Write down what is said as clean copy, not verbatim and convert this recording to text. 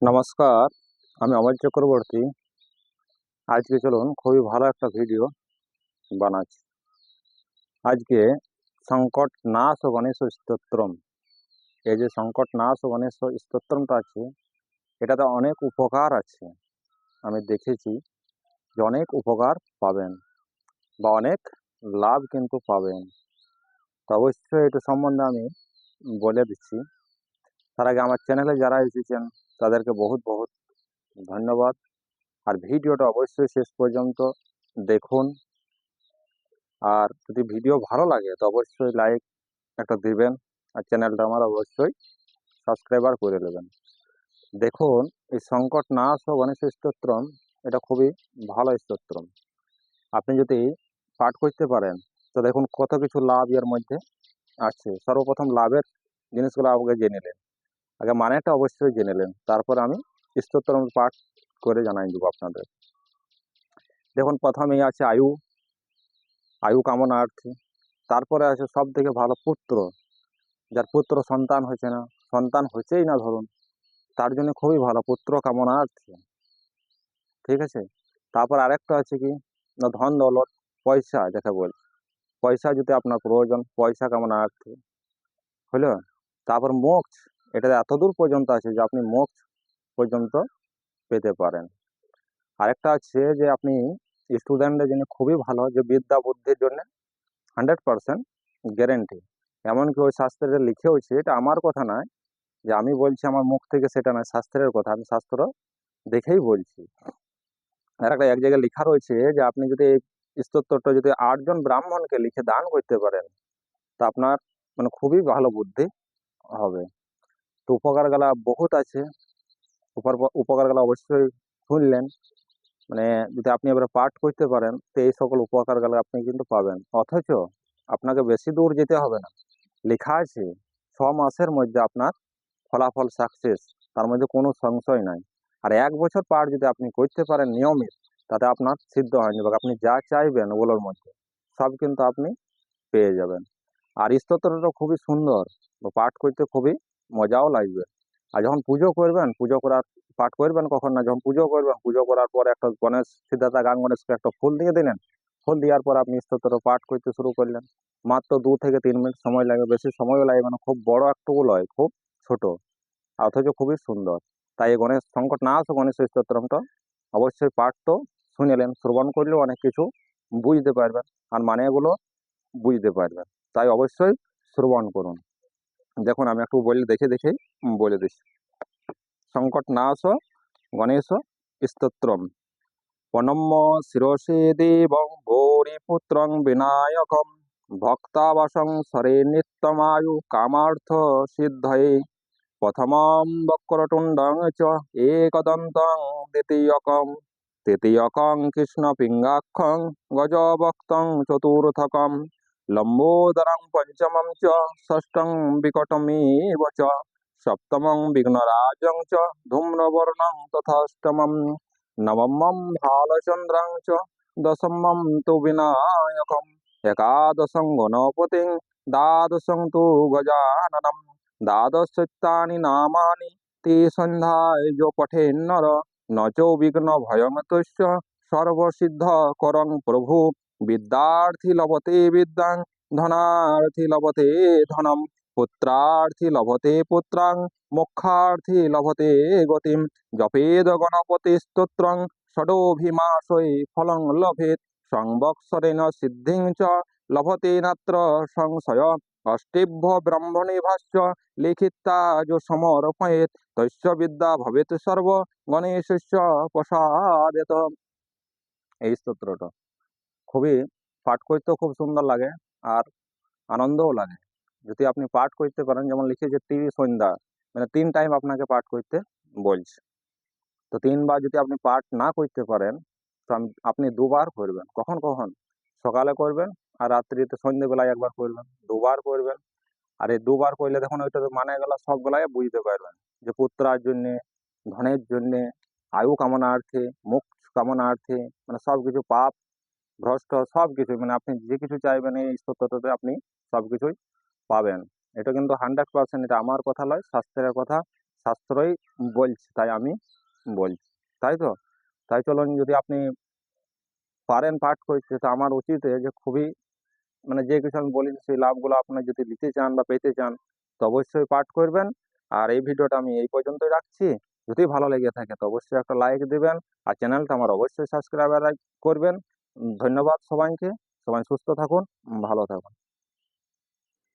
নমস্কার, আমি অমল চক্রবর্তী। আজকে চলুন খুবই ভালো একটা ভিডিও বানাচ্ছি। আজকে সংকট নাশ ও গণেশ স্তোত্রম, এই যে সংকট নাশ ও গণেশ স্তোত্রমটা আছে, এটাতে অনেক উপকার আছে। আমি দেখেছি যে অনেক উপকার পাবেন বা অনেক লাভ কিন্তু পাবেন। তো অবশ্যই এটা সম্বন্ধে আমি বলে দিচ্ছি। তার আগে আমার চ্যানেলে যারা এসেছেন তাদেরকে বহুত বহুত ধন্যবাদ। আর ভিডিওটা অবশ্যই শেষ পর্যন্ত দেখুন। আর যদি ভিডিও ভালো লাগে তো অবশ্যই লাইক একটা দিবেন, আর চ্যানেলটা আমার অবশ্যই সাবস্ক্রাইবার করে নেবেন। দেখুন, এই সংকট নাশ ও গণেশ স্তোত্রম এটা খুবই ভালো স্তোত্রম। আপনি যদি পাঠ করতে পারেন তো দেখুন কত কিছু লাভ এর মধ্যে আছে। সর্বপ্রথম লাভের জিনিসগুলো আগে জেনে নিলেন, আগে মানেটা অবশ্যই জেনে নিলেন, তারপর আমি স্তোত্রম পাঠ করে জানাই দেবো আপনাদের। দেখুন, প্রথমেই আছে আয়ু, আয়ু কামনার্থী। তারপরে আছে সব থেকে ভালো পুত্র, যার পুত্র সন্তান হয়েছে না, সন্তান হয়েছেই না ধরুন, তার জন্য খুবই ভালো পুত্র কামনার্থী। ঠিক আছে। তারপর আরেকটা আছে কি না, ধন দৌলত, পয়সা যাকে বল, পয়সা যদি আপনার প্রয়োজন, পয়সা কামনার্থী হলো। তারপর মোক্ষ, এটা এতদূর পর্যন্ত আছে যে আপনি মোক্ষ পর্যন্ত পেতে পারেন। আরেকটা আছে যে আপনি স্টুডেন্টদের জন্য খুবই ভালো, যে বিদ্যা বুদ্ধির জন্য 100% গ্যারেন্টি। এমনকি ওই শাস্ত্রে লিখেওছে, এটা আমার কথা নয় যে আমি বলছি আমার মুখ থেকে, সেটা নয়, শাস্ত্রের কথা, আমি শাস্ত্র দেখেই বলছি। আর একটা এক জায়গায় লেখা রয়েছে যে আপনি যদি এই স্তোত্রটা যদি 8 জন ব্রাহ্মণকে লিখে দান করতে পারেন তা আপনার মানে খুবই ভালো বুদ্ধি হবে। তো উপকার গুলা বহুত আছে, উপকার গুলা অবশ্যই শুনলেন। মানে যদি আপনি এবারে পাঠ করতে পারেন তো এই সকল উপকার গুলো আপনি কিন্তু পাবেন। অথচ আপনাকে বেশি দূর যেতে হবে না, লেখা আছে 6 মাসের মধ্যে আপনার ফলাফল সাকসেস, তার মধ্যে কোনো সংশয় নাই। আর 1 বছর পার যদি আপনি করতে পারেন নিয়মিত, তাতে আপনার সিদ্ধ হয়ে যাবে। আপনি যা চাইবেন ওগুলোর মধ্যে সব কিন্তু আপনি পেয়ে যাবেন। আর স্তোত্রটা খুবই সুন্দর, পাঠ করতে খুবই মজাও লাগবে। আর যখন পুজো করবেন, পুজো করার পাঠ করবেন কখন না, যখন পুজো করবেন, পুজো করার পর একটা গণেশ, সিদ্ধার্থ গান গণেশকে একটা ফুল দিয়ে দিলেন, ফুল দেওয়ার পর আপনি স্তোত্র পাঠ করতে শুরু করলেন। মাত্র 2 থেকে 3 মিনিট সময় লাগবে, বেশি সময়ও লাগবে না। খুব বড় একটুকু নয়, খুব ছোট, অথচ খুবই সুন্দর। তাই এই গণেশ সংকট নাশ ও গণেশ স্তোত্রমটা অবশ্যই পাঠ তো শুনেলেন, শ্রবণ করলেও অনেক কিছু বুঝতে পারবেন, আর মানে এগুলো বুঝতে পারবেন। তাই অবশ্যই শ্রবণ করুন। দেখুন, আমি একটু বলে দেখে দেখেই বলে দিচ্ছি। সংকট নাশ ও গণেশ স্তোত্রম। প্রণম্য শিরসে দেবং গৌরীপুত্রং বিনায়কম ভক্তাবাসং সরে নিত্যমায়ু কামার্থ সিদ্ধয়ে প্রথমং বক্রতুণ্ডং চ একদন্তং দ্বিতীয়কং তৃতীয়কং কৃষ্ণপিঙ্গাক্ষং গজবক্তং চতুর্থকং লম্বোদরং পঞ্চমং চ ষষ্ঠং বিকটমেব চ সপ্তমং বিঘ্নরাজং চ ধূম্রবর্ণং তথাষ্টমং নবমং ভালচন্দ্রং চ দশমং তু বিনায়কম একাদশং গণপতিং দ্বাদশং তু গজাননম দ্বাদশৈতানি নামানি তে সন্ধ্যায় যো পঠেন্নর ন চো বিঘ্ন ভয়ং তস্য সর্বসিদ্ধ করং প্রভু বিদ্যার্থী লভতে বিদ্যাং ধনার্থী লভতে ধনম পুত্রার্থী লভতে পুত্রাং মোক্ষার্থী লভতে গতিম জপেদ গণপতি স্তোত্রং ষডোভিমাশয় ফলং লভেত সংবৎসরেণ সিদ্ধিং চ লভতে নাত্র সংশয় অষ্টেভ্য ব্রাহ্মণে ভাষ্য লিখিতা যো সমর্পয়েত তস্য বিদ্যা ভবেত সর্ব গণেশস্য প্রসাদেত। এই স্তোত্রটা খুবই পাঠ করতেও খুব সুন্দর লাগে, আর আনন্দও লাগে যদি আপনি পাঠ করতে পারেন। যেমন লিখেছে সন্ধ্যা, মানে 3 টাইম আপনাকে পাঠ করতে বলছে। তো 3 বার যদি আপনি পাঠ না করতে পারেন তো আপনি 2 বার করবেন। কখন কখন? সকালে করবেন, আর রাত্রিতে সন্ধ্যেবেলায় একবার করবেন, 2 বার করবেন। আর এই 2 বার করলে দেখুন ওইটা মানে গেলা সবগুলাই বুঝতে পারবেন, যে পুত্রার জন্যে, ধনের জন্যে, আয়ু কামনার্থে, মোক্ষ কামনার্থে, মানে সব কিছু পাপ ভ্রষ্ট সব কিছু, মানে আপনি যে কিছু চাইবেন এই স্তোত্রটাতে আপনি সব কিছুই পাবেন। এটা কিন্তু 100%, এটা আমার কথা নয়, শাস্ত্রের কথা। শাস্ত্রই বলছে, তাই আমি বলছি, তাই তো। তাই চলুন, যদি আপনি পারেন পাঠ করতে, তো আমার উচিত যে খুবই, মানে যে কিছু আমি বলি সেই লাভগুলো আপনার যদি নিতে চান বা পেতে চান, তো অবশ্যই পাঠ করবেন। আর এই ভিডিওটা আমি এই পর্যন্তই রাখছি। যদি ভালো লেগে থাকে তো অবশ্যই একটা লাইক দিবেন, আর চ্যানেলটা আমার অবশ্যই সাবস্ক্রাইবার করবেন। ধন্যবাদ সবাইকে। সবাই সুস্থ থাকুন, ভালো থাকুন।